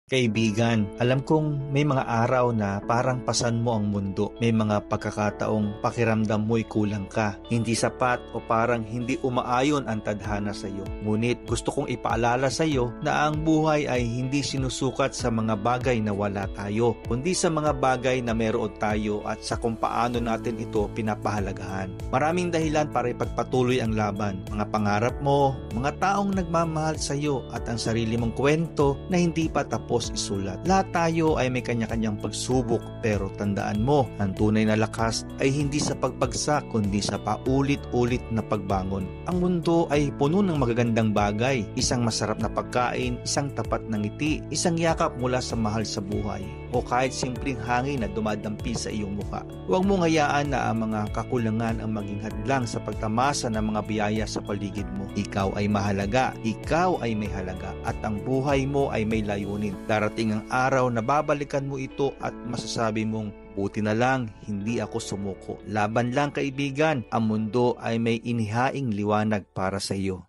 Kaibigan, alam kong may mga araw na parang pasan mo ang mundo. May mga pagkakataong pakiramdam mo'y kulang ka, hindi sapat o parang hindi umaayon ang tadhana sa iyo. Ngunit gusto kong ipaalala sa iyo na ang buhay ay hindi sinusukat sa mga bagay na wala tayo, kundi sa mga bagay na meron tayo at sa kung paano natin ito pinapahalagahan. Maraming dahilan para ipagpatuloy ang laban, mga pangarap mo, mga taong nagmamahal sa iyo at ang sarili mong kwento na hindi pa tapos isulat. Lahat tayo ay may kanya-kanyang pagsubok, pero tandaan mo, ang tunay na lakas ay hindi sa pagbagsak kundi sa paulit-ulit na pagbangon. Ang mundo ay puno ng magagandang bagay, isang masarap na pagkain, isang tapat na ngiti, isang yakap mula sa mahal sa buhay, o kahit simpleng hangin na dumadampi sa iyong mukha. Huwag mong hayaan na ang mga kakulangan ang maging hadlang sa pagtamasa ng mga biyaya sa paligid mo. Ikaw ay mahalaga, ikaw ay may halaga, at ang buhay mo ay may layunin. Darating ang araw na babalikan mo ito at masasabi mong, buti na lang, hindi ako sumuko. Laban lang kaibigan, ang mundo ay may inihaing liwanag para sa iyo.